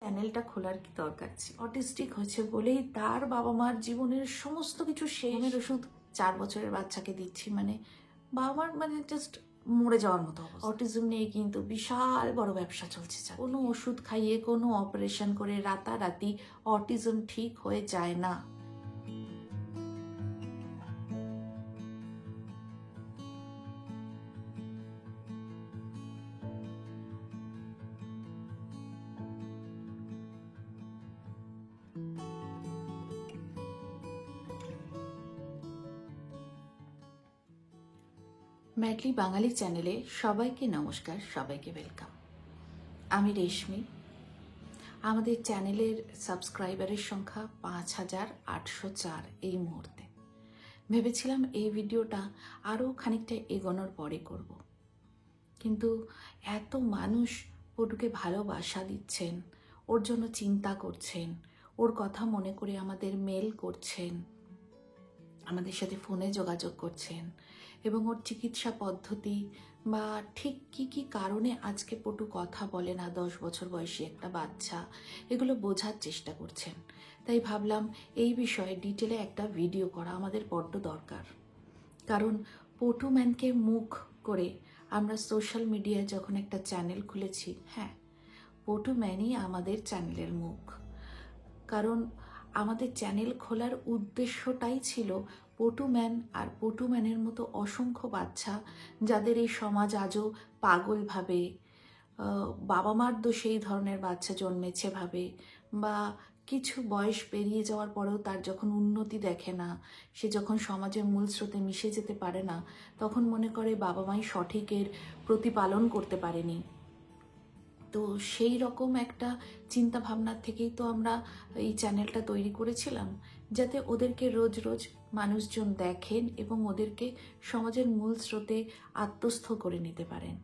চ্যানেলটা খোলার কি দরকার ছিল? অটিস্টিক হয়েছে বলেই তার বাবা মার জীবনের সমস্ত কিছু শেষের ওষুধ 4 বছরের বাচ্চাকে দিচ্ছি, মানে বাবা মার মানে জাস্ট মরে যাওয়ার মতো অবস্থা। অটিজম নিয়ে কিন্তু বিশাল বড় ব্যবসা চলছে। কোনো ওষুধ খাইয়ে কোনো অপারেশন করে রাতারাতি অটিজম ঠিক হয়ে যায় না। ম্যাডলি বাঙালি চ্যানেলে সবাইকে নমস্কার, সবাইকে ওয়েলকাম। আমি রেশমি। আমাদের চ্যানেলের সাবস্ক্রাইবারের সংখ্যা 5804 এই মুহূর্তে। ভেবেছিলাম এই ভিডিওটা আরও খানিকটা এগোনোর পরে করব, কিন্তু এত মানুষ পটুকে ভালোবাসা দিচ্ছেন, ওর জন্য চিন্তা করছেন, ওর কথা মনে করে আমাদের মেল করছেন, আমাদের সাথে ফোনে যোগাযোগ করছেন এবং ওর চিকিৎসা পদ্ধতি বা ঠিক কি কি কারণে আজকে পটু কথা বলে না, 10 বছর বয়সী একটা বাচ্চা, এগুলো বোঝার চেষ্টা করছেন। তাই ভাবলাম এই বিষয়ে ডিটেলে একটা ভিডিও করা আমাদের বড্ড দরকার। কারণ পটু ম্যানকে মুখ করে আমরা সোশ্যাল মিডিয়ায় যখন একটা চ্যানেল খুলেছি, হ্যাঁ, পটু ম্যানই আমাদের চ্যানেলের মুখ। কারণ আমাদের চ্যানেল খোলার উদ্দেশ্যটাই ছিল পটু ম্যান আর পটু ম্যানের মতো অসংখ্য বাচ্চা যাদের এই সমাজ আজও পাগল ভাবে, বাবা মার দোষে এই ধরনের বাচ্চা জন্মেছে ভাবে, বা কিছু বয়স পেরিয়ে যাওয়ার পরেও তার যখন উন্নতি দেখে না, সে যখন সমাজের মূল স্রোতে মিশে যেতে পারে না, তখন মনে করে বাবা মাই সঠিকের প্রতিপালন করতে পারেনি। তো সেই রকম একটা চিন্তা ভাবনার থেকেই তো আমরা এই চ্যানেলটা তৈরি করেছিলাম, যাতে ওদেরকে রোজ রোজ মানুষজন দেখেন এবং ওদেরকে সমাজের মূল স্রোতে আত্মস্থ করে নিতে পারেন।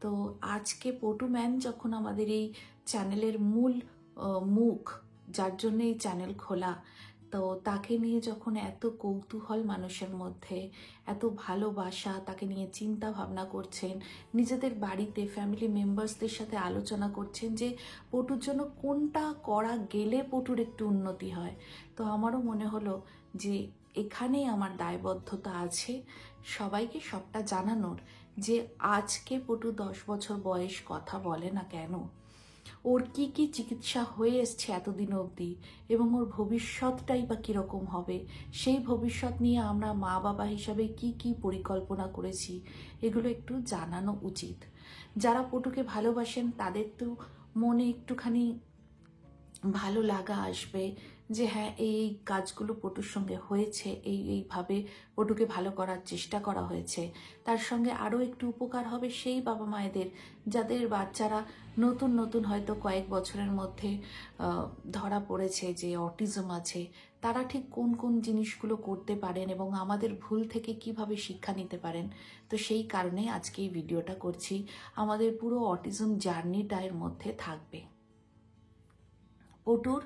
তো আজকে পটু ম্যান যখন আমাদের এই চ্যানেলের মূল মুখ, যার জন্য এই চ্যানেল খোলা, তো তাকে নিয়ে যখন এত কৌতূহল মানুষের মধ্যে, এত ভালোবাসা, তাকে নিয়ে চিন্তা ভাবনা করছেন, নিজেদের বাড়িতে ফ্যামিলি মেম্বার্সদের সাথে আলোচনা করছেন যে পটুর জন্য কোনটা করা গেলে পটুর একটু উন্নতি হয়, তো আমারও মনে হলো যে এখানেই আমার দায়বদ্ধতা আছে সবাইকে সবটা জানানোর, যে আজকে পটু 10 বছর বয়স কথা বলে না কেন, ওর কি কি চিকিৎসা হয়ে এসছে এতদিন অবধি, এবং ওর ভবিষ্যৎটাই বা কীরকম হবে, সেই ভবিষ্যৎ নিয়ে আমরা মা বাবা হিসাবে কি কি পরিকল্পনা করেছি, এগুলো একটু জানানো উচিত। যারা পটুকে ভালোবাসেন তাদের তো মনে একটুখানি ভালো লাগা আসবে যে হ্যাঁ, এই কাজগুলো পটুর সঙ্গে হয়েছে, এইভাবে পটুকে ভালো করার চেষ্টা করা হয়েছে। তার সঙ্গে আরও একটু উপকার হবে সেই বাবা মায়েদের যাদের বাচ্চারা নতুন নতুন হয়তো কয়েক বছরের মধ্যে ধরা পড়েছে যে অটিজম আছে, তারা ঠিক কোন কোন জিনিসগুলো করতে পারেন এবং আমাদের ভুল থেকে কিভাবে শিক্ষা নিতে পারেন। তো সেই কারণে আজকে এই ভিডিওটা করছি। আমাদের পুরো অটিজম জার্নিটা এর মধ্যে থাকবে। পটুর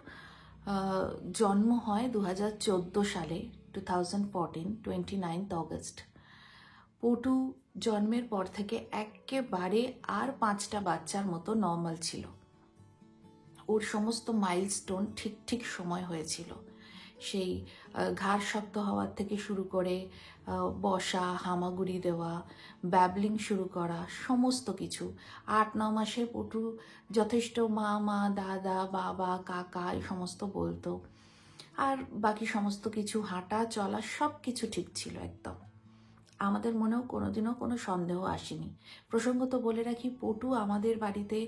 জন্ম হয় 2014 সালে, 2014, 29 অগস্ট। পটু জন্মের পর থেকে একেবারে আর 5টা বাচ্চার মতো নর্মাল ছিল। ওর সমস্ত মাইলস্টোন ঠিক ঠিক সময় হয়েছিল। সেই ঘাড় শক্ত হওয়ার থেকে শুরু করে বসা, হামাগুড়ি দেওয়া, ব্যাবলিং শুরু করা, সমস্ত কিছু। 8-9 মাসের পটু যথেষ্ট মা মা, দাদা, বাবা, কাকা এই সমস্ত বলতো, আর বাকি সমস্ত কিছু হাঁটা চলা সব কিছু ঠিক ছিল একদম। আমাদের মনেও কোনোদিনও কোনো সন্দেহ আসেনি। প্রসঙ্গত বলে রাখি, পটু আমাদের বাড়িতে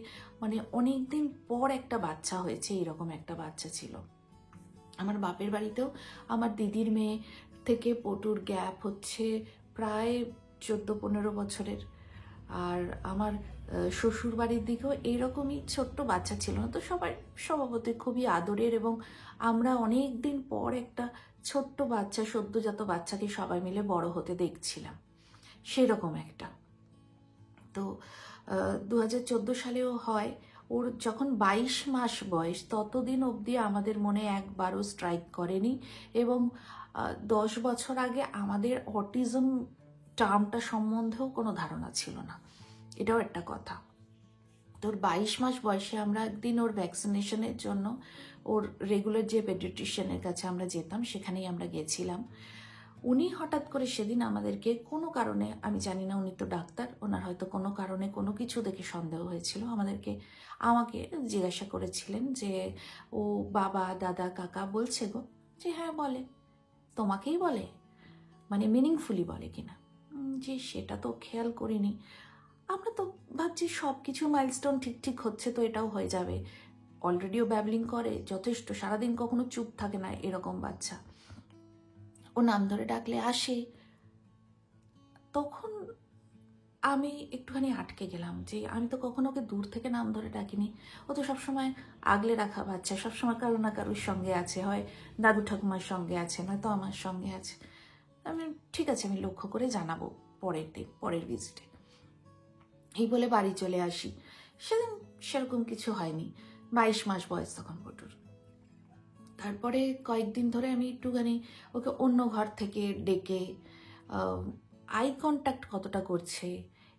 মানে অনেক দিন পর একটা বাচ্চা হয়েছে, এরকম একটা বাচ্চা ছিল। আমার বাপের বাড়িতেও আমার দিদির মেয়ে থেকে পটুর গ্যাপ হচ্ছে প্রায় 14-15 বছরের। আর আমার শ্বশুর বাড়ির দিকেও এইরকমই ছোট্ট বাচ্চা ছিল না, তো সবাই স্বভাবতই খুবই আদরের, এবং আমরা অনেক দিন পর একটা ছোট্ট বাচ্চা, সদ্যজাত বাচ্চাকে সবাই মিলে বড় হতে দেখছিলাম, সেরকম একটা। তো 2014 সালেও হয়। ওর যখন 22 মাস বয়স, ততদিন অবধি আমাদের মনে একবারও স্ট্রাইক করেনি, এবং 10 বছর আগে আমাদের অটিজম টার্মটা সম্বন্ধেও কোনো ধারণা ছিল না, এটাও একটা কথা। তোর 22 মাস বয়সে আমরা একদিন ওর ভ্যাকসিনেশনের জন্য ওর রেগুলার যে পেডিয়াট্রিশিয়ানের কাছে আমরা যেতাম সেখানেই আমরা গেছিলাম। উনি হঠাৎ করে সেদিন আমাদেরকে কোনো কারণে, আমি জানি না, উনি তো ডাক্তার, ওনার হয়তো কোনো কারণে কোনো কিছু দেখে সন্দেহ হয়েছিল, আমাকে জিজ্ঞাসা করেছিলেন যে ও বাবা দাদা কাকা বলছে গো? যে হ্যাঁ বলে। তোমাকেই বলে? মানে মিনিংফুলি বলে কিনা? যে সেটা তো খেয়াল করিনি। আমরা তো ভাবছি সব কিছু মাইলস্টোন ঠিক ঠিক হচ্ছে, তো এটাও হয়ে যাবে। অলরেডিও ব্যাবলিং করে যথেষ্ট, সারাদিন কখনো চুপ থাকে না এরকম বাচ্চা। ও নাম ধরে ডাকলে আসে। তখন আমি একটুখানি আটকে গেলাম যে আমি তো কখনো ওকে দূর থেকে নাম ধরে ডাকিনি। ও তো সবসময় আগলে রাখা বাচ্চা, সবসময় কারো না কারোর সঙ্গে আছে, হয় দাদু ঠাকুমার সঙ্গে আছে, নয়তো আমার সঙ্গে আছে। আমি ঠিক আছে, আমি লক্ষ্য করে জানাবো পরের দিন, পরের ভিজিটে। এই বলে বাড়ি চলে আসি। সেদিন সেরকম কিছু হয়নি। 22 মাস বয়স তখন পটুর। তারপরে কয়েকদিন ধরে আমি একটুখানি ওকে অন্য ঘর থেকে ডেকে আই কন্ট্যাক্ট কতটা করছে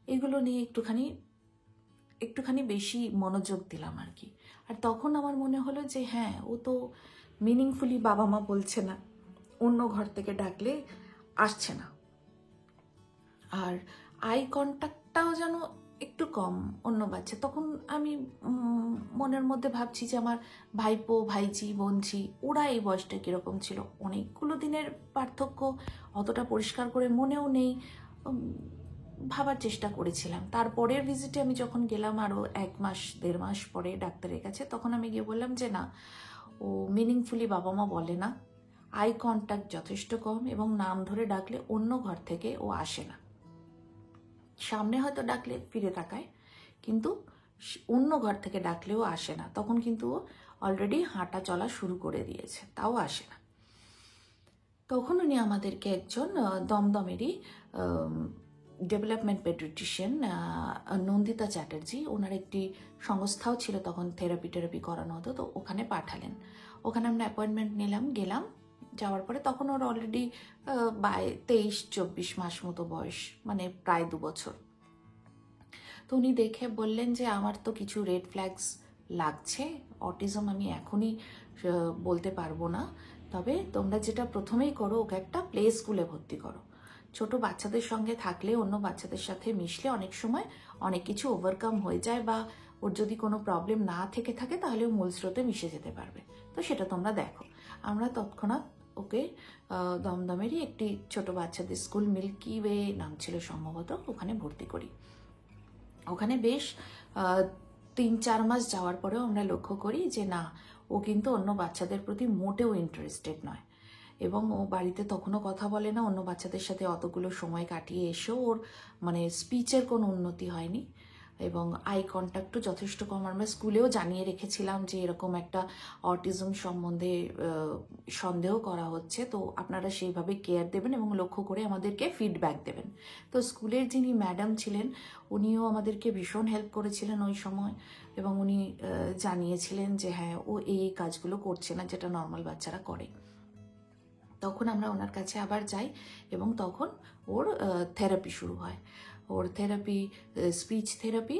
এগুলো নিয়ে একটুখানি বেশি মনোযোগ দিলাম আর কি। আর তখন আমার মনে হলো যে হ্যাঁ, ও তো মিনিংফুলি বাবা মা বলছে না, অন্য ঘর থেকে ডাকলে আসছে না। আর আই কন্ট্যাক্টটাও যেন একটু কম অন্য বাচ্চা। তখন আমি মনের মধ্যে ভাবছি যে আমার ভাইপো ভাইজি বোনঝি ওরা এই বয়সটা কীরকম ছিল। অনেকগুলো দিনের পার্থক্য, অতটা পরিষ্কার করে মনেও নেই, ভাবার চেষ্টা করেছিলাম। তারপরের ভিজিটে আমি যখন গেলাম আরও 1 মাস 1.5 মাস পরে ডাক্তারের কাছে, তখন আমি গিয়ে বললাম যে না, ও মিনিংফুলি বাবা মা বলে না, আই কন্ট্যাক্ট যথেষ্ট কম, এবং নাম ধরে ডাকলে অন্য ঘর থেকে ও আসে না। সামনে হয়তো ডাকলে ফিরে তাকায়, কিন্তু অন্য ঘর থেকে ডাকলেও আসে না। তখন কিন্তু ও অলরেডি হাঁটা চলা শুরু করে দিয়েছে, তাও আসে না। তখন উনি আমাদেরকে একজন দমদমেরই ডেভেলপমেন্ট পেডিয়াট্রিশিয়ান নন্দিতা চ্যাটার্জি, ওনার একটি সংস্থাও ছিল তখন, থেরাপি করানো হতো, তো ওখানে পাঠালেন। ওখানে আমরা অ্যাপয়েন্টমেন্ট নিলাম, গেলাম। যাওয়ার পরে তখন ওর অলরেডি 23-24 মাস মতো বয়স, মানে প্রায় 2 বছর। তো উনি দেখে বললেন যে আমার তো কিছু রেড ফ্ল্যাগস লাগছে, অটিজম আমি এখনই বলতে পারবো না, তবে তোমরা যেটা প্রথমেই করো, ওকে একটা প্লে স্কুলে ভর্তি করো। ছোট বাচ্চাদের সঙ্গে থাকলে, অন্য বাচ্চাদের সাথে মিশলে অনেক সময় অনেক কিছু ওভারকাম হয়ে যায়, বা ওর যদি কোনো প্রবলেম না থেকে থাকে তাহলে ও মূল স্রোতে মিশে যেতে পারবে। তো সেটা তোমরা দেখো। আমরা তৎক্ষণাৎ ওকে দমদমেরই একটি ছোট বাচ্চাদের স্কুল, মিল্কি ওয়ে নাম ছিল সম্ভবত, ওখানে ভর্তি করি। ওখানে বেশ 3-4 মাস যাওয়ার পরেও আমরা লক্ষ্য করি যে না, ও কিন্তু অন্য বাচ্চাদের প্রতি মোটেও ইন্টারেস্টেড নয়, এবং ও বাড়িতে তখনও কথা বলে না। অন্য বাচ্চাদের সাথে অতগুলো সময় কাটিয়ে এসেও ওর মানে স্পিচের কোনো উন্নতি হয়নি, এবং আই কন্ট্যাক্টও যথেষ্ট কম। আমরা স্কুলেও জানিয়ে রেখেছিলাম যে এরকম একটা অটিজম সম্বন্ধে সন্দেহ করা হচ্ছে, তো আপনারা সেইভাবে কেয়ার দেবেন এবং লক্ষ্য করে আমাদেরকে ফিডব্যাক দেবেন। তো স্কুলের যিনি ম্যাডাম ছিলেন উনিও আমাদেরকে ভীষণ হেল্প করেছিলেন ওই সময়, এবং উনি জানিয়েছিলেন যে হ্যাঁ, ও এই কাজগুলো করছে না যেটা নর্মাল বাচ্চারা করে। তখন আমরা ওনার কাছে আবার যাই, এবং তখন ওর থেরাপি শুরু হয়। ওর therapy, speech therapy,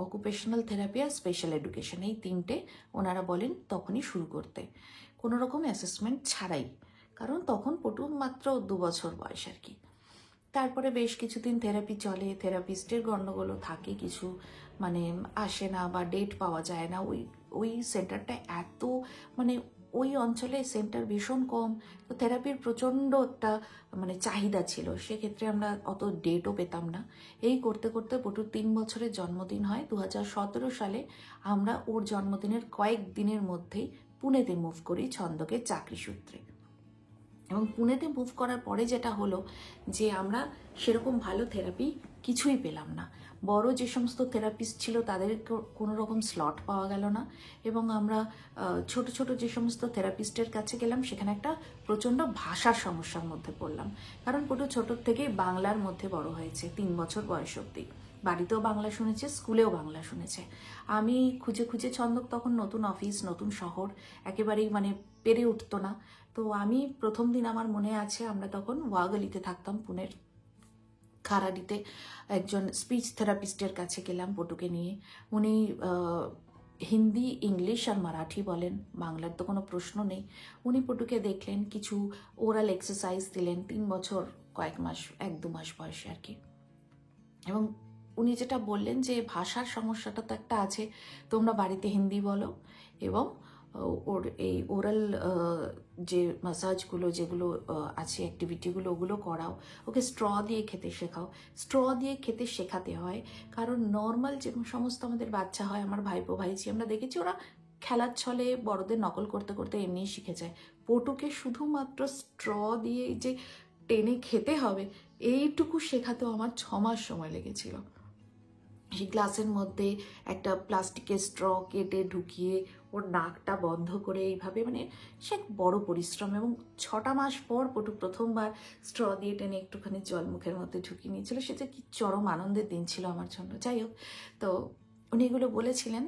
occupational therapy আর স্পেশাল এডুকেশন, এই 3টে ওনারা বলেন তখনই শুরু করতে, কোনো রকম অ্যাসেসমেন্ট ছাড়াই, কারণ তখন পটু মাত্র 2 বছর বয়স আর কি। তারপরে বেশ কিছুদিন থেরাপি চলে, থেরাপিস্টের গণ্ডগোলও থাকে কিছু, মানে আসে না বা ডেট পাওয়া যায় না। ওই সেন্টারটা এত, মানে ওই অঞ্চলে সেন্টার ভীষণ কম, তো থেরাপির প্রচণ্ড একটা মানে চাহিদা ছিল, সেক্ষেত্রে আমরা অত ডেটও পেতাম না। এই করতে করতে পটুর 3 বছরের জন্মদিন হয় 2017 সালে। আমরা ওর জন্মদিনের কয়েক দিনের মধ্যেই পুনেতে মুভ করি ছন্দকে চাকরি সূত্রে। এবং পুনেতে মুভ করার পরে যেটা হলো যে আমরা সেরকম ভালো থেরাপি কিছুই পেলাম না। বড় যে সমস্ত থেরাপিস্ট ছিল তাদের কোনো রকম স্লট পাওয়া গেল না, এবং আমরা ছোট ছোট যে সমস্ত থেরাপিস্টের কাছে গেলাম সেখানে একটা প্রচণ্ড ভাষার সমস্যার মধ্যে পড়লাম, কারণ পটু ছোটোর থেকেই বাংলার মধ্যে বড় হয়েছে, 3 বছর বয়স অবধি বাড়িতেও বাংলা শুনেছে, স্কুলেও বাংলা শুনেছে। আমি খুঁজে খুঁজে, ছন্দক তখন নতুন অফিস, নতুন শহর, একেবারেই মানে পেরে উঠতো না। তো আমি প্রথম দিন আমার মনে আছে, আমরা তখন ওয়াগলিতে থাকতাম পুনের, খারাডিতে একজন স্পিচ থেরাপিস্টের কাছে গেলাম পটুকে নিয়ে। উনি হিন্দি, ইংলিশ আর মারাঠি বলেন, বাংলার তো কোনো প্রশ্ন নেই। উনি পটুকে দেখলেন, কিছু ওরাল এক্সারসাইজ দিলেন, 3 বছর কয়েক মাস, 1-2 মাস বয়সে আর কি। এবং উনি যেটা বললেন যে ভাষার সমস্যাটা তো একটা আছে, তোমরা বাড়িতে হিন্দি বলো এবং ওর এই ওরাল যে ম্যাসাজগুলো যেগুলো আছে, অ্যাক্টিভিটিগুলো, ওগুলো করাও, ওকে স্ট্র দিয়ে খেতে শেখাও। স্ট্র দিয়ে খেতে শেখাতে হয় কারণ নর্মাল যে সমস্ত আমাদের বাচ্চা হয়, আমার ভাইপো ভাইজি, আমরা দেখেছি ওরা খেলার ছলে বড়দের নকল করতে করতে এমনিই শিখে যায়। পটুকে শুধুমাত্র স্ট্র দিয়ে যে টেনে খেতে হবে এইটুকু শেখাতেও আমার 6 মাস সময় লেগেছিল। সেই গ্লাসের মধ্যে একটা প্লাস্টিকের স্ট্র কেটে ঢুকিয়ে ওর নাকটা বন্ধ করে এইভাবে, মানে সে বড় পরিশ্রম। এবং 6টা মাস পর পটু প্রথমবার স্ট্র দিয়ে টেনে একটুখানি জল মুখের মধ্যে ঢুকিয়ে নিয়েছিল। সে যে কি চরম আনন্দের দিন ছিল আমার জন্য। যাই হোক, তো উনি এগুলো বলেছিলেন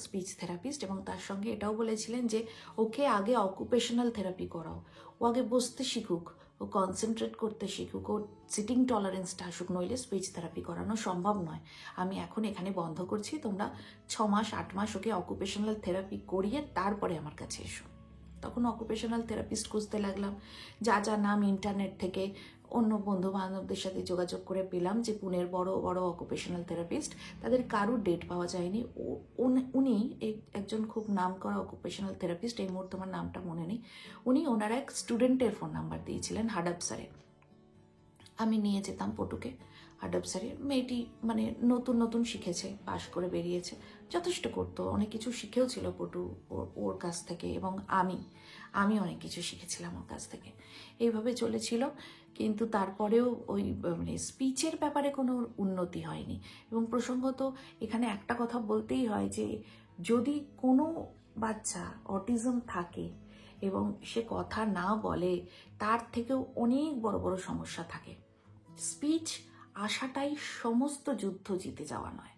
স্পিচ থেরাপিস্ট, এবং তার সঙ্গে এটাও বলেছিলেন যে ওকে আগে অকুপেশনাল থেরাপি করাও, ও আগে বসতে শিখুক, ও কনসেন্ট্রেট করতে শিখুক, ওর সিটিং টলারেন্সটা আসুক, নইলে স্পিচ থেরাপি করানো সম্ভব নয়। আমি এখন এখানে বন্ধ করছি, তোমরা 6 মাস 8 মাস ওকে অকুপেশনাল থেরাপি করিয়ে তারপরে আমার কাছে এসো। তখন অকুপেশনাল থেরাপিস্ট খুঁজতে লাগলাম, যা যা নাম ইন্টারনেট থেকে অন্য বন্ধু বান্ধবদের সাথে যোগাযোগ করে পেলাম যে পুনের বড় বড় অকুপেশনাল থেরাপিস্ট, তাদের কারোর ডেট পাওয়া যায়নি। উনি একজন খুব নাম করা অকুপেশনাল থেরাপিস্ট, এই মুহূর্তে আমার নামটা মনে নেই, উনি ওনার এক স্টুডেন্টের ফোন নাম্বার দিয়েছিলেন হাডাপসারে। আমি নিয়ে যেতাম পটুকে হাডাপসারে। মেয়েটি মানে নতুন নতুন শিখেছে, পাশ করে বেরিয়েছে, যথেষ্ট করতো, অনেক কিছু শিখেও ছিল পটু ওর কাছ থেকে, এবং আমি অনেক কিছু শিখেছিলাম ওর কাছ থেকে। এইভাবে চলেছিল, কিন্তু তারপরেও ওই মানে স্পিচের ব্যাপারে কোনো উন্নতি হয়নি। এবং প্রসঙ্গত এখানে একটা কথা বলতেই হয় যে যদি কোনো বাচ্চা অটিজম থাকে এবং সে কথা না বলে, তার থেকেও অনেক বড় বড় সমস্যা থাকে। স্পিচ আসাটাই সমস্ত যুদ্ধ জিতে যাওয়া নয়,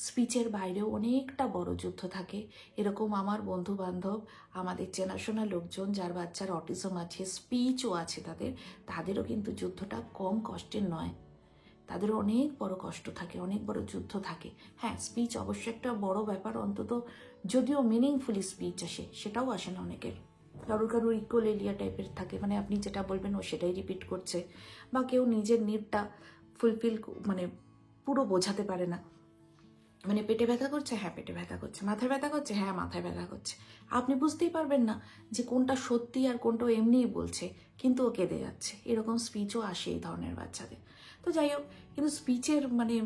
স্পিচের বাইরেও অনেকটা বড় যুদ্ধ থাকে। এরকম আমার বন্ধু বান্ধব, আমাদের চেনাশোনা লোকজন যার বাচ্চার অটিজম আছে, স্পিচও আছে, তাদেরও কিন্তু যুদ্ধটা কম কষ্টের নয়, তাদেরও অনেক বড় কষ্ট থাকে, অনেক বড় যুদ্ধ থাকে। হ্যাঁ, স্পিচ অবশ্যই একটা বড় ব্যাপার, অন্তত যদিও মিনিংফুলি স্পিচ আসে, সেটাও আসে না অনেকের। কারোর ইকোলেলিয়া টাইপের থাকে, মানে আপনি যেটা বলবেন ও সেটাই রিপিট করছে, বা কেউ নিজের নিডটা ফুলফিল মানে পুরো বোঝাতে পারে না। মানে পেটে ব্যথা করছে, হ্যাঁ পেটে ব্যথা করছে, মাথায় ব্যথা করছে, হ্যাঁ মাথায় ব্যথা করছে, আপনি বুঝতেই পারবেন না যে কোনটা সত্যি আর কোনটা এমনিই বলছে, কিন্তু ও কেঁদে যাচ্ছে। এরকম স্পিচও আসে এই ধরনের বাচ্চাদের। তো যাই হোক, কিন্তু স্পিচের মানে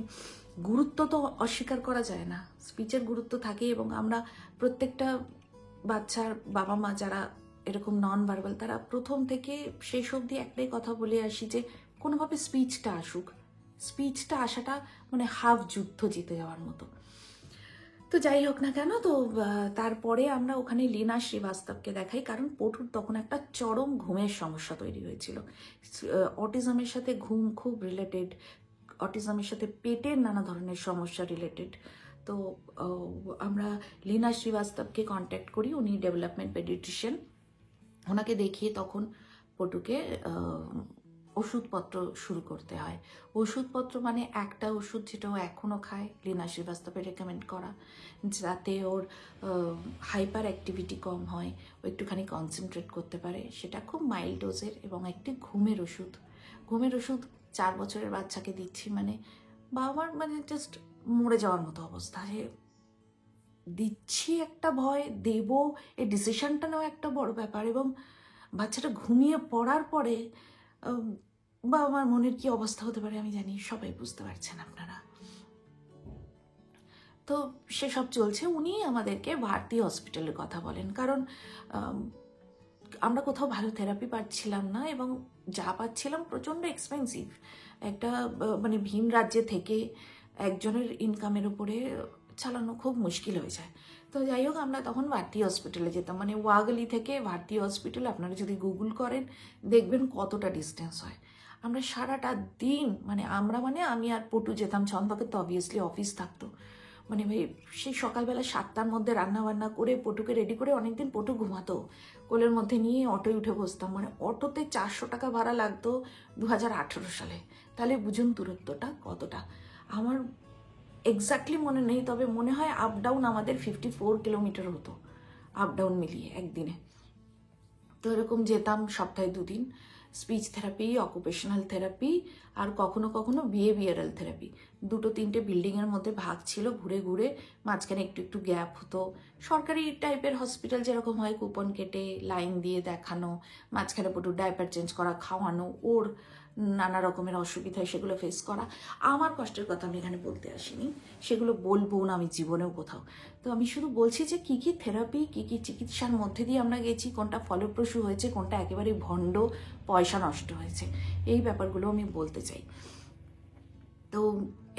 গুরুত্ব তো অস্বীকার করা যায় না, স্পিচের গুরুত্ব থাকে। এবং আমরা প্রত্যেকটা বাচ্চার বাবা মা যারা এরকম নন ভার্বাল, তারা প্রথম থেকে শেষ অবধি একটাই কথা বলে আসি যে কোনোভাবে স্পিচটা আসুক। স্পিচটা আসাটা মানে হাফ যুদ্ধ জিতে যাওয়ার মতো। তো যাই হোক না কেন, তো তারপরে আমরা ওখানে লীনা শ্রীবাস্তবকে দেখাই, কারণ পটুর তখন একটা চরম ঘুমের সমস্যা তৈরি হয়েছিল। অটিজমের সাথে ঘুম খুব রিলেটেড, অটিজমের সাথে পেটের নানা ধরনের সমস্যা রিলেটেড। তো আমরা লীনা শ্রীবাস্তবকে কন্ট্যাক্ট করি, উনি ডেভেলপমেন্ট পেডিয়াট্রিশিয়ান। ওনাকে দেখিয়ে তখন পটুকে ওষুধপত্র শুরু করতে হয়। ওষুধপত্র মানে একটা ওষুধ যেটা ও এখনও খায়, লীনা শ্রীবাস্তবের রেকমেন্ড করা, যাতে ওর হাইপার অ্যাক্টিভিটি কম হয়, ও একটুখানি কনসেন্ট্রেট করতে পারে, সেটা খুব মাইল্ড ডোজের। এবং একটি ঘুমের ওষুধ 4 বছরের বাচ্চাকে দিচ্ছি, মানে বাবার মানে জাস্ট মরে যাওয়ার মতো অবস্থা। যে দিচ্ছি একটা ভয়, দেব, এই ডিসিশনটা নেওয়া একটা বড় ব্যাপার, এবং বাচ্চাটা ঘুমিয়ে পড়ার পরে বা আমার মনের কি অবস্থা হতে পারে আমি জানি, সবাই বুঝতে পারছেন আপনারা। তো সেসব চলছে, উনি আমাদেরকে ভারতী হসপিটালের কথা বলেন, কারণ আমরা কোথাও ভালো থেরাপি পাচ্ছিলাম না, এবং যা পাচ্ছিলাম প্রচণ্ড এক্সপেন্সিভ। একটা মানে ভিন রাজ্যে থেকে একজনের ইনকামের উপরে চালানো খুব মুশকিল হয়ে যায়। তো যাই হোক, আমরা তখন ভারতী হসপিটালে যেতাম, মানে ওয়াগলি থেকে ভারতী হসপিটাল আপনারা যদি গুগল করেন দেখবেন কতটা ডিস্টেন্স হয়। আমরা সারাটা দিন মানে আমি আর পটু যেতাম, ছন্দকের তো অবভিয়াসলি অফিস থাকতো, মানে ভাই সেই সকালবেলা 7টার মধ্যে রান্না বান্না করে পটুকে রেডি করে, অনেকদিন পটু ঘুমাতো, কোলের মধ্যে নিয়ে অটোয় উঠে বসতাম। মানে অটোতে 400 টাকা ভাড়া লাগতো 2018 সালে। তাহলে বুঝুন দূরত্বটা কতটা। আমার এক্স্যাক্টলি মনে নেই, তবে মনে হয় আপ ডাউন আমাদের 54 কিলোমিটার হতো, আপ ডাউন মিলিয়ে একদিনে। তো এরকম যেতাম সপ্তাহে 2 দিন, স্পিচ থেরাপি, অকুপেশনাল থেরাপি, আর কখনো কখনো বিহেভিয়ারাল থেরাপি। 2-3টে বিল্ডিংয়ের মধ্যে ভাগ ছিল, ঘুরে ঘুরে মাঝখানে একটু একটু গ্যাপ হতো। সরকারি টাইপের হসপিটাল যেরকম হয়, কুপন কেটে লাইন দিয়ে দেখানো, মাঝখানে পটু ডাইপার চেঞ্জ করা, খাওয়ানো, ওর নানা রকমের অসুবিধায় সেগুলো ফেস করা। আমার কষ্টের কথা আমি এখানে বলতে আসিনি, সেগুলো বলবো না আমি জীবনেও কোথাও। তো আমি শুধু বলছি যে কী কী থেরাপি, কী কী চিকিৎসার মধ্যে দিয়ে আমরা গেছি, কোনটা ফলপ্রসূ হয়েছে, কোনটা একেবারে ভণ্ড, পয়সা নষ্ট হয়েছে, এই ব্যাপারগুলো আমি বলতে চাই। তো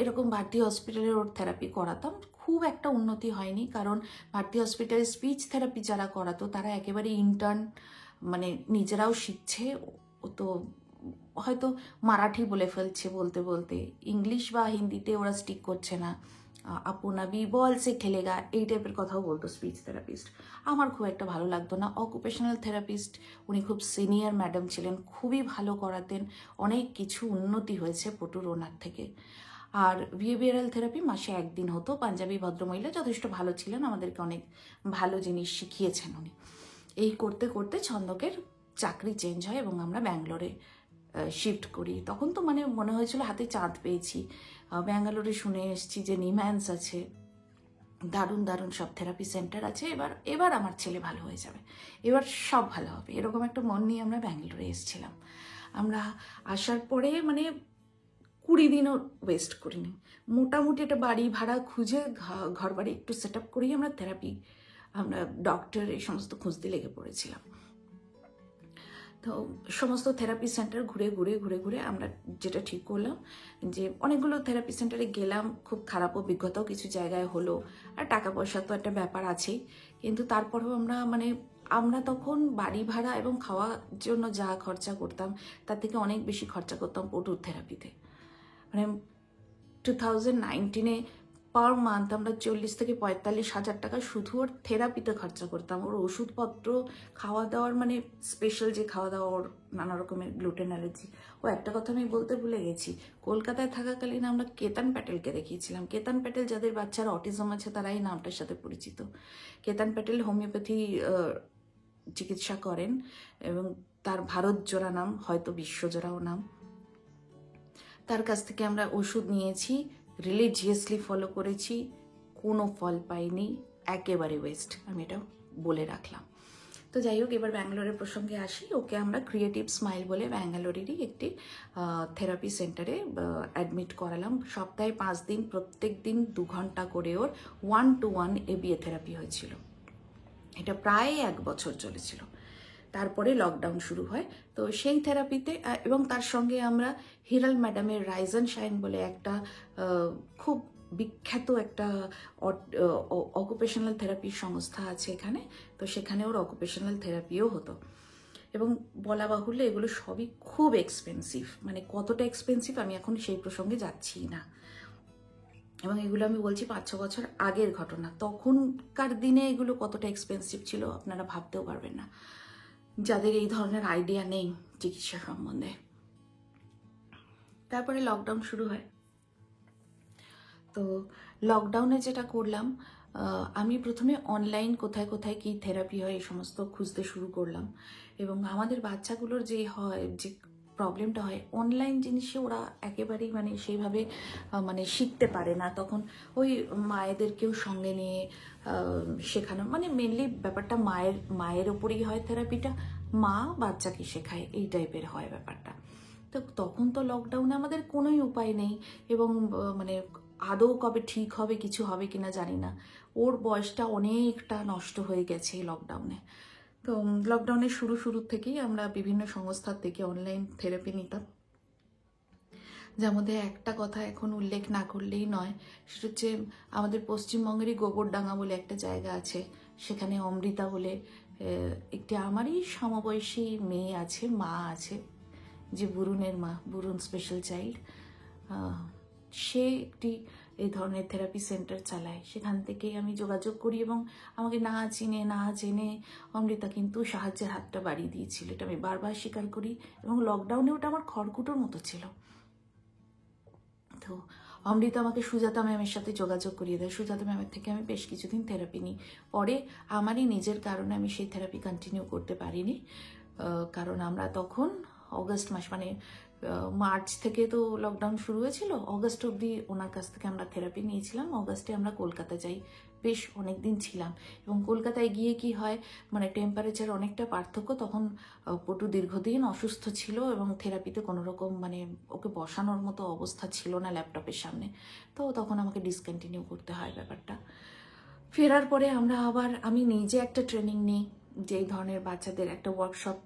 এরকম ভারতী হসপিটালের ওর থেরাপি করাতাম, খুব একটা উন্নতি হয়নি, কারণ ভারতী হসপিটালে স্পিচ থেরাপি যারা করাতো তারা একেবারে ইন্টার্ন, মানে নিজেরাও শিখছে, তো হয়তো মারাঠি বলে ফেলছে বলতে বলতে, ইংলিশ বা হিন্দিতে ওরা স্টিক করছে না। আপনা বি বল সে খেলেগা, এই টাইপের কথাও বলতো স্পিচ থেরাপিস্ট। আমার খুব একটা ভালো লাগতো না। অকুপেশনাল থেরাপিস্ট, উনি খুব সিনিয়র ম্যাডাম ছিলেন, খুবই ভালো করাতেন, অনেক কিছু উন্নতি হয়েছে পটুর ওনার থেকে। আর বিহেভিয়ারাল থেরাপি মাসে 1 দিন হতো। পাঞ্জাবি ভদ্রমহিলা যথেষ্ট ভালো ছিলেন, আমাদেরকে অনেক ভালো জিনিস শিখিয়েছেন উনি। এই করতে করতে ছন্দকের চাকরি চেঞ্জ হয় এবং আমরা ব্যাঙ্গালোরে শিফট করি। তখন তো মানে মনে হয়েছিল হাতে চাঁদ পেয়েছি। ব্যাঙ্গালোরে শুনে এসেছি যে নিম্যান্স আছে, দারুণ দারুণ সব থেরাপি সেন্টার আছে, এবার আমার ছেলে ভালো হয়ে যাবে, এবার সব ভালো হবে, এরকম একটা মন নিয়ে আমরা ব্যাঙ্গালোরে এসেছিলাম। আমরা আসার পরে মানে 20 দিনও ওয়েস্ট করিনি, মোটামুটি একটা বাড়ি ভাড়া খুঁজে ঘর বাড়ি একটু সেট আপ করেই আমরা থেরাপি, আমরা ডক্টর এই সমস্ত খুঁজতে লেগে পড়েছিলাম। তো সমস্ত থেরাপি সেন্টার ঘুরে ঘুরে ঘুরে ঘুরে আমরা যেটা ঠিক করলাম যে অনেকগুলো থেরাপি সেন্টারে গেলাম, খুব খারাপ অভিজ্ঞতাও কিছু জায়গায় হলো, আর টাকা পয়সা তো একটা ব্যাপার আছেই, কিন্তু তারপরেও আমরা তখন বাড়ি ভাড়া এবং খাওয়ার জন্য যা খরচা করতাম তার থেকে অনেক বেশি খরচা করতাম পটুর থেরাপিতে। মানে 2019-এ পার মান্থ আমরা 40 থেকে 45 হাজার টাকা শুধু ওর থেরাপিতে খরচা করতাম। ওর ওষুধপত্র, খাওয়া দাওয়ার, মানে স্পেশাল যে খাওয়া দাওয়া, ওর নানা রকমের গ্লুটেন অ্যালার্জি। ও একটা কথা আমি বলতে ভুলে গেছি, কলকাতায় থাকাকালীন আমরা কেতন প্যাটেলকে দেখিয়েছিলাম। কেতন প্যাটেল, যাদের বাচ্চার অটিজম আছে তারা এই নামটার সাথে পরিচিত। কেতন প্যাটেল হোমিওপ্যাথি চিকিৎসা করেন এবং তার ভারত জোড়া নাম, হয়তো বিশ্বজোড়াও নাম। তার কাছ থেকে আমরা ওষুধ নিয়েছি, রিলিজিয়াসলি ফলো করেছি, কোনো ফল পাইনি, একেবারে ওয়েস্ট, আমি এটা বলে রাখলাম। তো যাই হোক, এবার ব্যাঙ্গালোরের প্রসঙ্গে আসি। ওকে আমরা ক্রিয়েটিভ স্মাইল বলে ব্যাঙ্গালোরেরই একটি থেরাপি সেন্টারে অ্যাডমিট করালাম। সপ্তাহে 5 দিন, প্রত্যেক দিন 2 ঘন্টা করে ওর 1-to-1 ABA থেরাপি হয়েছিল। এটা প্রায় 1 বছর চলেছিল। তারপরে লকডাউন শুরু হয়। তো সেই থেরাপিতে এবং তার সঙ্গে আমরা হিরাল ম্যাডামের রাইজ অ্যান্ড শাইন বলে একটা খুব বিখ্যাত একটা অকুপেশনাল থেরাপির সংস্থা আছে এখানে, তো সেখানে ওর অকুপেশনাল থেরাপিও হতো। এবং বলা বাহুল্য এগুলো সবই খুব এক্সপেন্সিভ, মানে কতটা এক্সপেন্সিভ আমি এখন সেই প্রসঙ্গে যাচ্ছি না। এবং এগুলো আমি বলছি 5-6 বছর আগের ঘটনা, তখনকার দিনে এগুলো কতটা এক্সপেন্সিভ ছিল আপনারা ভাবতেও পারবেন না, যাদের এই ধরনের আইডিয়া নেই চিকিৎসা সম্বন্ধে। তারপরে লকডাউন শুরু হয়। তো লকডাউনে যেটা করলাম, আমি প্রথমে অনলাইন কোথায় কোথায় কী থেরাপি হয় এই সমস্ত খুঁজতে শুরু করলাম। এবং আমাদের বাচ্চাগুলোর যে প্রবলেমটা হয়, অনলাইন জিনিসে ওরা একেবারেই মানে সেইভাবে মানে শিখতে পারে না। তখন ওই মায়েদেরকেও সঙ্গে নিয়ে শেখানো, মানে মেনলি ব্যাপারটা মায়ের ওপরেই হয় থেরাপিটা, মা বাচ্চাকে শেখায়, এই টাইপের হয় ব্যাপারটা। তো তখন তো লকডাউনে আমাদের কোনোই উপায় নেই, এবং মানে আদৌ কবে ঠিক হবে, কিছু হবে কিনা জানি না। ওর বয়সটা অনেকটা নষ্ট হয়ে গেছে এই লকডাউনে। তো লকডাউনের শুরু থেকেই আমরা বিভিন্ন সংস্থার থেকে অনলাইন থেরাপি নিতাম, যার মধ্যে একটা কথা এখন উল্লেখ না করলেই নয়, সেটা হচ্ছে আমাদের পশ্চিমবঙ্গেরই গোবরডাঙ্গা বলে একটা জায়গা আছে, সেখানে অমৃতা বলে একটি আমারই সমবয়সী মেয়ে আছে, মা আছে, যে বুরুনের মা, বুরুন স্পেশাল চাইল্ড। সে একটি এই ধরনের থেরাপি সেন্টার চালায়, সেখান থেকেই আমি যোগাযোগ করি এবং আমাকে না জেনে অমৃতা কিন্তু সাহায্যের হাতটা বাড়িয়ে দিয়েছিল। এটা আমি বারবার স্বীকার করি এবং লকডাউনে ওটা আমার খড়কুটোর মতো ছিল। তো অমৃতা আমাকে সুজাতা ম্যামের সাথে যোগাযোগ করিয়ে দেয়। সুজাতা ম্যামের থেকে আমি বেশ কিছুদিন থেরাপি নিই। পরে আমারই নিজের কারণে আমি সেই থেরাপি কন্টিনিউ করতে পারিনি, কারণ আমরা তখন অগস্ট মাস, মানে মার্চ থেকে তো লকডাউন শুরু হয়েছিল, অগস্ট অবধি ওনার কাছ থেকে আমরা থেরাপি নিয়েছিলাম। অগস্টে আমরা কলকাতা যাই, বেশ অনেক দিন ছিলাম। এবং কলকাতায় গিয়ে কি হয়, মানে টেম্পারেচার অনেকটা পার্থক্য। তখন পটু দীর্ঘদিন অসুস্থ ছিল এবং থেরাপিতে কোনো রকম মানে ওকে বসানোর মতো অবস্থা ছিল না ল্যাপটপের সামনে, তো তখন আমাকে ডিসকন্টিনিউ করতে হয় ব্যাপারটা। ফেরার পরে আমি নিজে একটা ট্রেনিং নিই, যেই ধরনের বাচ্চাদের একটা ওয়ার্কশপ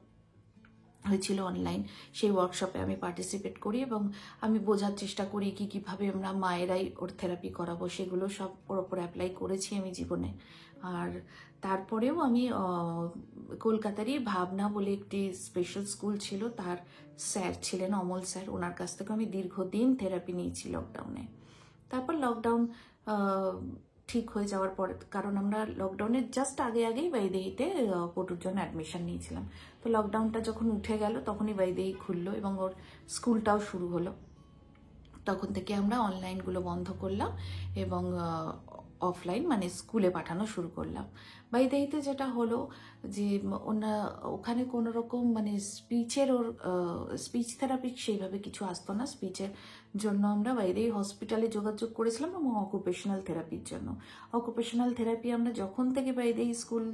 হয়েছিল অনলাইন, সেই ওয়ার্কশপে আমি পার্টিসিপেট করি এবং আমি বোঝার চেষ্টা করি কিভাবে আমরা মায়েরাই ওর থেরাপি করাবো, সেগুলো সব ওর ওপর অ্যাপ্লাই করেছি আমি জীবনে। আর তারপরেও আমি কলকাতারই ভাবনা বলে একটি স্পেশাল স্কুল ছিল, তার স্যার ছিলেন অমল স্যার, ওনার কাছ থেকে আমি দীর্ঘদিন থেরাপি নিয়েছি লকডাউনে। তারপর লকডাউন ঠিক হয়ে যাওয়ার পরে, কারণ আমরা লকডাউনের জাস্ট আগেই বৈদেহীতে পটুর জন্য অ্যাডমিশন নিয়েছিলাম, তো লকডাউনটা যখন উঠে গেল তখনই বৈদেহী খুললো এবং ওর স্কুলটাও শুরু হলো। তখন থেকে আমরা অনলাইনগুলো বন্ধ করলাম এবং অফলাইন মানে স্কুলে পাঠানো শুরু করলাম। বৈদেহীতে যেটা হলো যে ওখানে কোনো রকম মানে স্পিচ থেরাপি সেইভাবে কিছু আসতো না। স্পিচের জন্য আমরা বৈদেহী হসপিটালে যোগাযোগ করেছিলাম এবং অকুপেশনাল থেরাপির জন্য। অকুপেশনাল থেরাপি আমরা যখন থেকে বৈদেহী স্কুল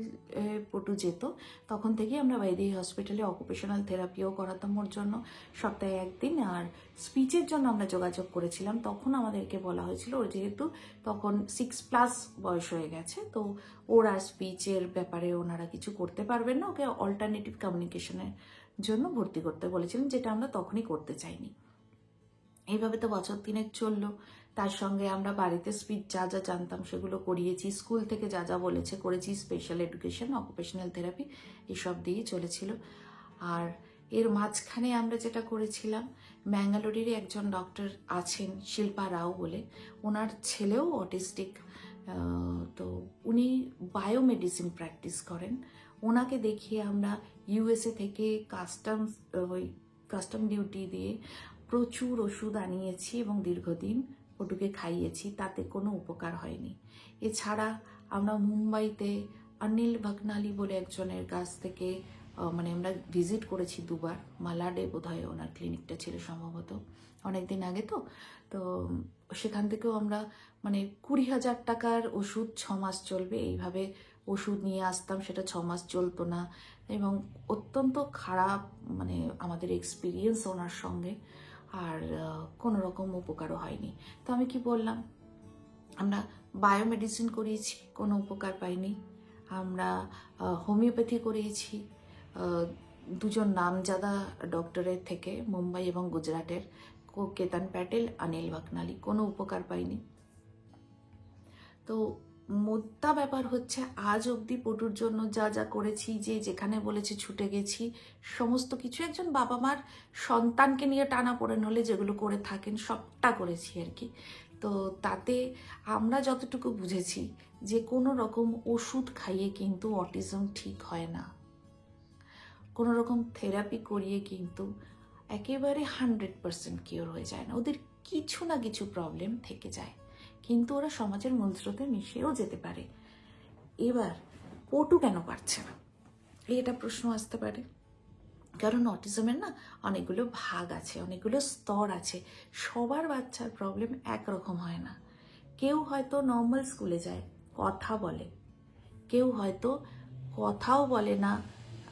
পটু যেত তখন থেকেই আমরা বৈদেহী হসপিটালে অকুপেশনাল থেরাপিও করাতাম ওর জন্য সপ্তাহে একদিন। আর স্পিচের জন্য আমরা যোগাযোগ করেছিলাম, তখন আমাদেরকে বলা হয়েছিল ওর যেহেতু তখন 6+ বয়স হয়ে গেছে, তো ওর আর স্পিচের ব্যাপারে ওনারা কিছু করতে পারবেন না, ওকে অল্টারনেটিভ কমিউনিকেশনের জন্য ভর্তি করতে বলেছিলেন, যেটা আমরা তখনই করতে চাইনি। এইভাবে তো বছর 3 চললো। তার সঙ্গে আমরা বাড়িতে স্পিচ যা জানতাম সেগুলো করিয়েছি, স্কুল থেকে যা বলেছে করেছি, স্পেশাল এডুকেশন, অকুপেশনাল থেরাপি এসব দিয়েই চলেছিল। আর এর মাঝখানে আমরা যেটা করেছিলাম, ব্যাঙ্গালোরেরই একজন ডক্টর আছেন শিল্পা রাও বলে, ওনার ছেলেও অটিস্টিক, তো উনি বায়োমেডিসিন প্র্যাকটিস করেন। ওনাকে দেখিয়ে আমরা ইউএসএ থেকে কাস্টম ডিউটি দিয়ে প্রচুর ওষুধ আনিয়েছি এবং দীর্ঘদিন পটুকে খাইয়েছি, তাতে কোনো উপকার হয়নি। এছাড়া আমরা মুম্বাইতে অনিল ভাগনালি বলে একজনের কাছ থেকে মানে আমরা ভিজিট করেছি 2বার। মালাডে বোধহয় ওনার ক্লিনিকটা ছিল সম্ভবত, অনেকদিন আগে তো সেখান থেকেও আমরা মানে 20,000 টাকার ওষুধ 6 মাস চলবে এইভাবে ওষুধ নিয়ে আসতাম, সেটা 6 মাস চলতো না এবং অত্যন্ত খারাপ মানে আমাদের এক্সপিরিয়েন্স ওনার সঙ্গে, আর কোনো রকম উপকারও হয়নি। তো আমি কি বললাম, আমরা বায়োমেডিসিন করিয়েছি, কোনো উপকার পাইনি। আমরা হোমিওপ্যাথি করিয়েছি 2জন নামজাদা ডক্টরের থেকে, মুম্বাই এবং গুজরাটের, কেতন প্যাটেল, অনিল ভাগনালি, কোনো উপকার পাইনি। তো মোদ্দা ব্যাপার হচ্ছে আজ অবধি পটুর জন্য যা করেছি, যেখানে বলেছি ছুটে গেছি, সমস্ত কিছু একজন বাবা মার সন্তানকে নিয়ে টানাপোড়েন হলে যেগুলো করে থাকেন সবটা করেছি আর কি। তো তাতে আমরা যতটুকু বুঝেছি যে কোনো রকম ওষুধ খাইয়ে কিন্তু অটিজম ঠিক হয় না, কোনো রকম থেরাপি করিয়ে কিন্তু একেবারে 100% কিওর হয়ে যায় না, ওদের কিছু না কিছু প্রবলেম থেকে যায়, কিন্তু ওরা সমাজের মূলস্রোতে মিশেও যেতে পারে। এবার পটু কেন পারছে না, এটা প্রশ্ন আসতে পারে। কারণ অটিজমের না অনেকগুলো ভাগ আছে, অনেকগুলো স্তর আছে, সবার বাচ্চার প্রবলেম একরকম হয় না। কেউ হয়তো নর্মাল স্কুলে যায়, কথা বলে, কেউ হয়তো কথাও বলে না,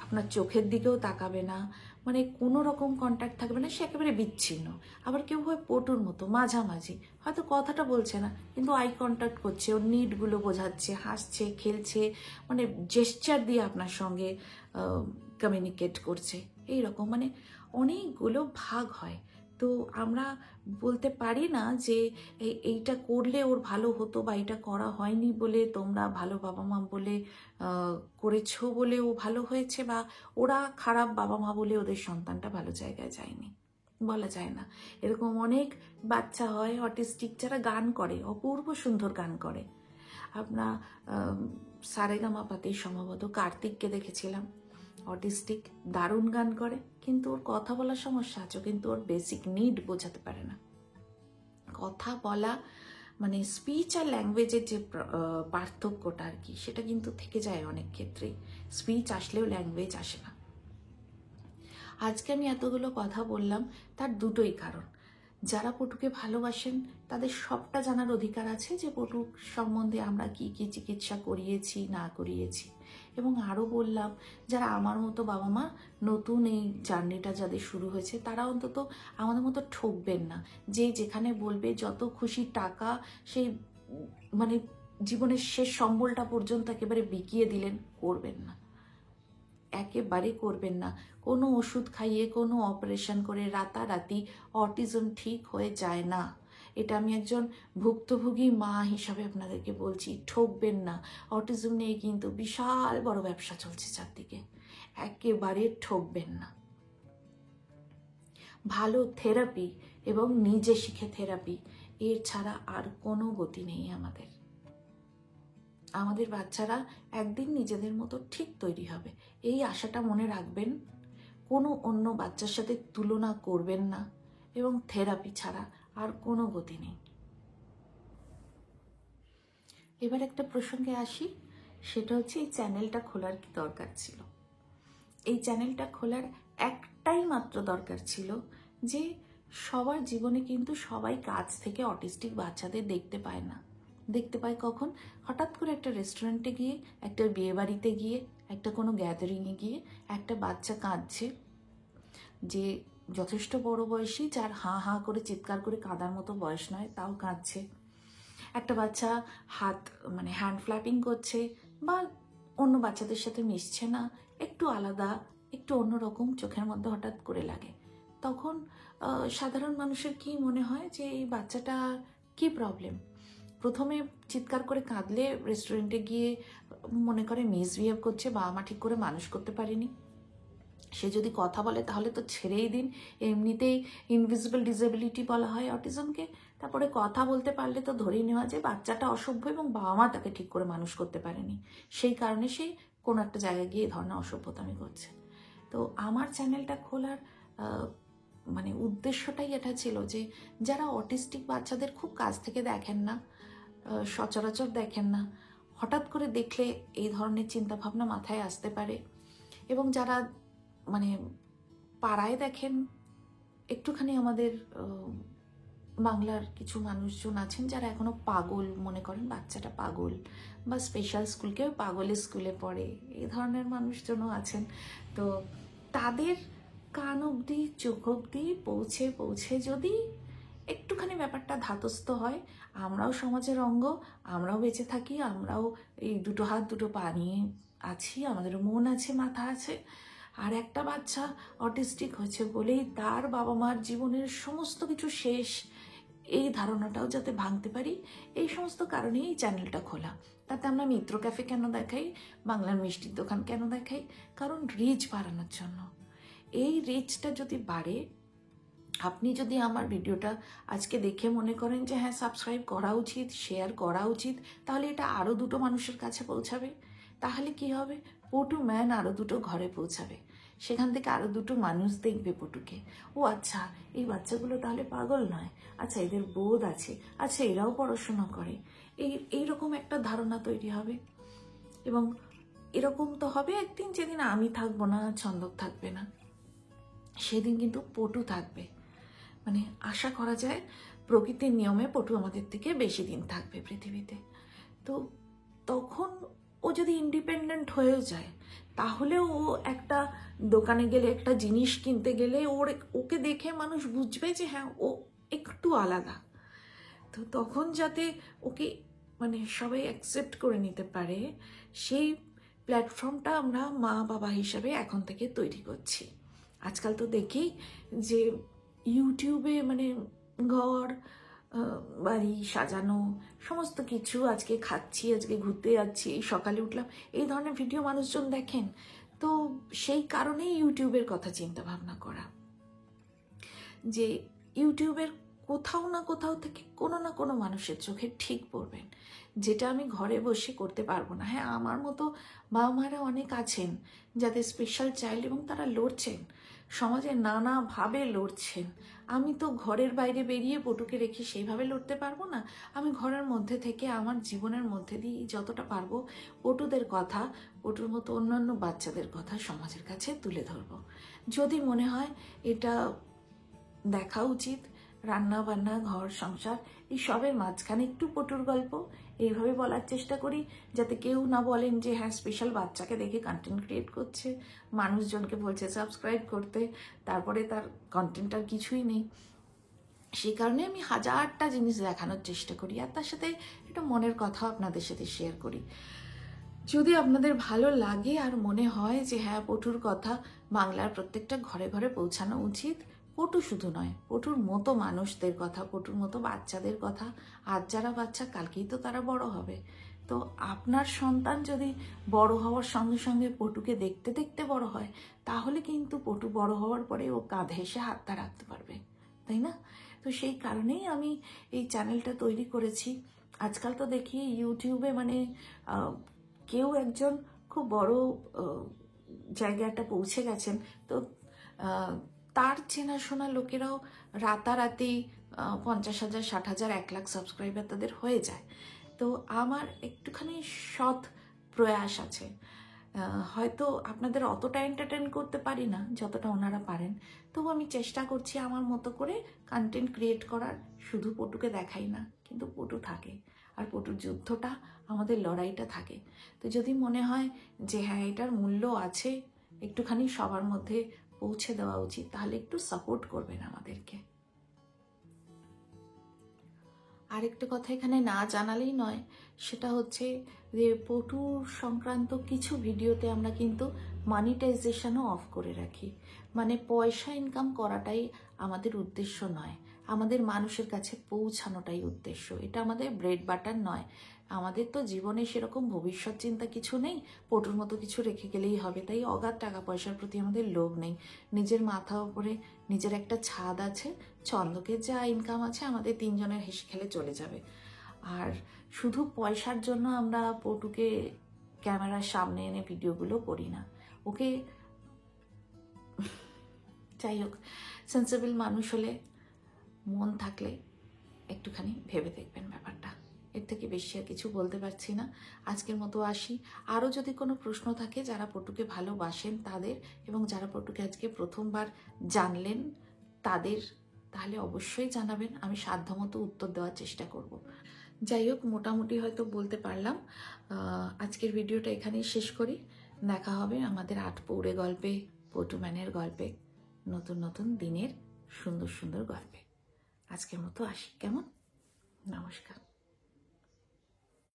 আপনার চোখের দিকেও তাকাবে না, মানে কোনো রকম কন্ট্যাক্ট থাকবে না, সে একেবারে বিচ্ছিন্ন। আবার কেউ হয় পটুর মতো মাঝামাঝি, হয়তো কথাটা বলছে না কিন্তু আই কন্ট্যাক্ট করছে, ওর নিডগুলো বোঝাচ্ছে, হাসছে, খেলছে, মানে জেস্চার দিয়ে আপনার সঙ্গে কমিউনিকেট করছে, এইরকম মানে অনেকগুলো ভাগ হয়। তো আমরা বলতে পারি না যে এইটা করলে ওর ভালো হতো বা এটা করা হয়নি বলে তোমরা ভালো বাবা মা বলে করেছো বলে ও ভালো হয়েছে, বা ওরা খারাপ বাবা মা বলে ওদের সন্তানটা ভালো জায়গায় যায়নি। বলা যায় না। এরকম অনেক বাচ্চা হয় অটিস্টিক যারা গান করে, অপূর্ব সুন্দর গান করে। আপনার সারেগামাপাতেই সম্ভবত কার্তিককে দেখেছিলাম, অটিস্টিক, দারুণ গান করে, কিন্তু ওর কথা বলার সমস্যা আছে, কিন্তু ওর বেসিক নিড বোঝাতে পারে না। কথা বলা মানে স্পিচ আর ল্যাঙ্গুয়েজের যে পার্থক্যটা আর কি, সেটা কিন্তু থেকে যায় অনেক ক্ষেত্রেই। স্পিচ আসলেও ল্যাঙ্গুয়েজ আসে না। আজকে আমি এতগুলো কথা বললাম তার দুটোই কারণ। যারা পটুকে ভালোবাসেন তাদের সবটা জানার অধিকার আছে যে পটুক সম্বন্ধে আমরা কি কি চিকিৎসা করিয়েছি না করিয়েছি। এবং আরও বললাম, যারা আমার মতো বাবা মা নতুন এই জার্নিটা যাদের শুরু হয়েছে, তারা অন্তত আমাদের মতো ঠকবেন না, যে যেখানে বলবে যত খুশি টাকা সেই মানে জীবনের শেষ সম্বলটা পর্যন্ত একেবারে বিকিয়ে দিলেন, করবেন না, একেবারে করবেন না। কোনো ওষুধ খাইয়ে কোনো অপারেশন করে রাতারাতি অটিজম ঠিক হয়ে যায় না। এটা আমি একজন ভুক্তভোগী মা হিসাবে আপনাদেরকে বলছি, ঠকবেন না। অটিজম নিয়ে কিন্তু বিশাল বড় ব্যবসা চলছে চারদিকে, একেবারে ঠকবেন না। ভালো থেরাপি এবং নিজে শিখে থেরাপি, এর ছাড়া আর কোনো গতি নেই আমাদের। আমাদের বাচ্চারা একদিন নিজেদের মতো ঠিক তৈরি হবে, এই আশাটা মনে রাখবেন। কোনো অন্য বাচ্চার সাথে তুলনা করবেন না, এবং থেরাপি ছাড়া আর কোনো গতি নেই। এবার একটা প্রসঙ্গে আসি, সেটা হচ্ছে এই চ্যানেলটা খোলার কি দরকার ছিল। এই চ্যানেলটা খোলার একটাই মাত্র দরকার ছিল যে সবার জীবনে কিন্তু সবাই কাছ থেকে অটিস্টিক বাচ্চাদের দেখতে পায় না। দেখতে পায় কখন? হঠাৎ করে একটা রেস্টুরেন্টে গিয়ে, একটা বিয়ে বাড়িতে গিয়ে, একটা কোনো গ্যাদারিংয়ে গিয়ে একটা বাচ্চা কাঁদছে, যে যথেষ্ট বড় বয়সী, যার হাঁ হাঁ করে চিৎকার করে কাঁদার মতো বয়স নয়, তাও কাঁদছে। একটা বাচ্চা হাত মানে হ্যান্ড ফ্ল্যাপিং করছে, বা অন্য বাচ্চাদের সাথে মিশছে না, একটু আলাদা, একটু অন্যরকম চোখের মধ্যে হঠাৎ করে লাগে। তখন সাধারণ মানুষের কি মনে হয় যে এই বাচ্চাটা কি প্রবলেম? প্রথমে চিৎকার করে কাঁদলে রেস্টুরেন্টে গিয়ে মনে করে মিসবিহেভ করছে, বাবা মা ঠিক করে মানুষ করতে পারেনি। সে যদি কথা বলে তাহলে তো ছেড়েই দিন, এমনিতেই ইনভিজিবল ডিসেবিলিটি বলা হয় অটিজমকে। তারপরে কথা বলতে পারলে তো ধরেই নেওয়া যায় বাচ্চাটা অসভ্য এবং বাবা মা তাকে ঠিক করে মানুষ করতে পারেনি, সেই কারণে সে কোনো একটা জায়গায় গিয়ে এই ধরনের অসভ্যতামি করছে। তো আমার চ্যানেলটা খোলার মানে উদ্দেশ্যটাই এটা ছিল যে যারা অটিস্টিক বাচ্চাদের খুব কাছ থেকে দেখেন না, সচরাচর দেখেন না, হঠাৎ করে দেখলে এই ধরনের চিন্তাভাবনা মাথায় আসতে পারে, এবং যারা মানে পাড়ায় দেখেন, একটুখানি আমাদের বাংলার কিছু মানুষজন আছেন যারা এখনো পাগল মনে করেন, বাচ্চাটা পাগল, বা স্পেশাল স্কুলকেও পাগলের স্কুলে পড়ে, এই ধরনের মানুষজনও আছেন। তো তাদের কান অবধি চোখ অবধি পৌঁছে পৌঁছে যদি একটুখানি ব্যাপারটা ধাতস্থ হয়, আমরাও সমাজের অঙ্গ, আমরাও বেঁচে থাকি, আমরাও এই দুটো হাত দুটো পা নিয়ে আছি, আমাদের মন আছে, মাথা আছে। আর একটা বাচ্চা অটিস্টিক হয়েছে বলেই তার বাবা মার জীবনের সমস্ত কিছু শেষ, এই ধারণাটাও যাতে ভাঙতে পারি, এই সমস্ত কারণেই এই চ্যানেলটা খোলা। তাতে আমরা মিত্র ক্যাফে কেন দেখাই, বাংলার মিষ্টির দোকান কেন দেখাই? কারণ রিচ বাড়ানোর জন্য। এই রিচটা যদি বাড়ে, আপনি যদি আমার ভিডিওটা আজকে দেখে মনে করেন যে হ্যাঁ সাবস্ক্রাইব করা উচিত, শেয়ার করা উচিত, তাহলে এটা আরও দুটো মানুষের কাছে পৌঁছাবে। তাহলে কি হবে? পটু ম্যান আরও দুটো ঘরে পৌঁছাবে, সেখান থেকে আরও দুটো মানুষ দেখবে পটুকে। ও আচ্ছা, এই বাচ্চাগুলো তাহলে পাগল নয়, আচ্ছা এদের বোধ আছে, আচ্ছা এরাও পড়াশোনা করে, এইরকম একটা ধারণা তৈরি হবে। এবং এরকম তো হবে একদিন যেদিন আমি থাকবো না, ছন্দক থাকবে না, সেদিন কিন্তু পটু থাকবে। মানে আশা করা যায় প্রকৃতির নিয়মে পটু আমাদের থেকে বেশি দিন থাকবে পৃথিবীতে। তো তখন ও যদি ইন্ডিপেন্ডেন্ট হয়েও যায়, তাহলেও ও একটা দোকানে গেলে, একটা জিনিস কিনতে গেলে ওকে দেখে মানুষ বুঝবে যে হ্যাঁ ও একটু আলাদা। তো তখন যাতে ওকে মানে সবাই অ্যাকসেপ্ট করে নিতে পারে, সেই প্ল্যাটফর্মটা আমরা মা বাবা হিসাবে এখন থেকে তৈরি করছি। আজকাল তো দেখি যে ইউটিউবে মানে ঘর বাড়ি সাজানো সমস্ত কিছু, আজকে খাচ্ছি, আজকে ঘুরতে যাচ্ছি, সকালে উঠলাম, এই ধরনের ভিডিও মানুষজন দেখেন। তো সেই কারণেই ইউটিউবের কথা চিন্তা ভাবনা করা। যে ইউটিউবের কোথাও না কোথাও থেকে কোনো না কোনো মানুষের চোখে ঠিক পড়বেন, যেটা আমি ঘরে বসে করতে পারবো না। হ্যাঁ, আমার মতো বাবা মায়েরা অনেক আছেন যাদের স্পেশাল চাইল্ড এবং তারা লড়ছেন, সমাজে নানাভাবে লড়ছেন। আমি তো ঘরের বাইরে বেরিয়ে পটুকে রেখে সেইভাবে লড়তে পারবো না। আমি ঘরের মধ্যে থেকে আমার জীবনের মধ্যে দিয়ে যতটা পারবো পটুদের কথা, পটুর মতো অন্যান্য বাচ্চাদের কথা সমাজের কাছে তুলে ধরবো। যদি মনে হয় এটা দেখা উচিত, রান্না বান্না, ঘর সংসার এই সবের মাঝখানে একটু পটুর গল্প এইভাবে বলার চেষ্টা করি, যাতে কেউ না বলেন যে হ্যাঁ স্পেশাল বাচ্চাকে দেখে কন্টেন্ট ক্রিয়েট করছে, মানুষজনকে বলছে সাবস্ক্রাইব করতে, তারপরে তার কন্টেন্ট আর কিছুই নেই। সেই কারণে আমি হাজারটা জিনিস দেখানোর চেষ্টা করি, আর তার সাথে একটু মনের কথা আপনাদের সাথে শেয়ার করি। যদি আপনাদের ভালো লাগে আর মনে হয় যে হ্যাঁ পটুর কথা বাংলার প্রত্যেকটা ঘরে ঘরে পৌঁছানো উচিত, পটু শুধু নয়, পটুর মতো মানুষদের কথা, পটুর মতো বাচ্চাদের কথা, আজ যারা বাচ্চা কালকেই তো তারা বড় হবে। তো আপনার সন্তান যদি বড় হওয়ার সঙ্গে সঙ্গে পটুকে দেখতে দেখতে বড় হয়, তাহলে কিন্তু পটু বড় হওয়ার পরে ও কাঁধে এসে হাতটা রাখতে পারবে, তাই না? তো সেই কারণেই আমি এই চ্যানেলটা তৈরি করেছি। আজকাল তো দেখি ইউটিউবে মানে কেউ একজন খুব বড় জায়গাটা পৌঁছে গেছেন, তো তার চেনাশোনা লোকেরাও রাতারাতি 50,000, 60,000, 1 লাখ সাবস্ক্রাইবার তাদের হয়ে যায়। তো আমার একটুখানি সৎ প্রয়াস আছে। হয়তো আপনাদের অতটা এন্টারটেইন করতে পারি না যতটা ওনারা পারেন, তবু আমি চেষ্টা করছি আমার মতো করে কন্টেন্ট ক্রিয়েট করার। শুধু পটুকে দেখাই না, কিন্তু পটু থাকে, আর পটুর যুদ্ধটা, আমাদের লড়াইটা থাকে। তো যদি মনে হয় যে হ্যাঁ এটার মূল্য আছে, একটুখানি সবার মধ্যে পৌঁছে দেওয়া উচিত, তাহলে একটু সাপোর্ট করবেন আমাদেরকে। আরেকটা কথা এখানে না জানালেই নয়, সেটা হচ্ছে যে পটুর সংক্রান্ত কিছু ভিডিওতে আমরা কিন্তু মনিটাইজেশনও অফ করে রাখি। মানে পয়সা ইনকাম করাটাই আমাদের উদ্দেশ্য নয়, আমাদের মানুষের কাছে পৌঁছানোটাই উদ্দেশ্য। এটা আমাদের ব্রেড বাটার নয়। আমাদের তো জীবনে সেরকম ভবিষ্যৎ চিন্তা কিছু নেই, পটুর মতো কিছু রেখে গেলেই হবে, তাই অগাধ টাকা পয়সার প্রতি আমাদের লোভ নেই। নিজের মাথার উপরে নিজের একটা ছাদ আছে, চন্দকের যা ইনকাম আছে আমাদের 3 জনের হেসে খেলে চলে যাবে। আর শুধু পয়সার জন্য আমরা পটুকে ক্যামেরার সামনে এনে ভিডিওগুলো করি না। ওকে যাই হোক, সেন্সিবল মানুষ হলে, মন থাকলে একটুখানি ভেবে দেখবেন ব্যাপারটা। এর থেকে বেশি আর কিছু বলতে পারছি না। আজকের মতো আসি। আরও যদি কোনো প্রশ্ন থাকে যারা পটুকে ভালোবাসেন তাদের, এবং যারা পটুকে আজকে প্রথমবার জানলেন তাদের, তাহলে অবশ্যই জানাবেন, আমি সাধ্যমতো উত্তর দেওয়ার চেষ্টা করব। যাই হোক, মোটামুটি হয়তো বলতে পারলাম। আজকের ভিডিওটা এখানেই শেষ করি। দেখা হবে আমাদের 8 পৌরে গল্পে, পটুম্যানের গল্পে, নতুন নতুন দিনের সুন্দর সুন্দর গল্পে। আজকের মতো আসি, কেমন? নমস্কার।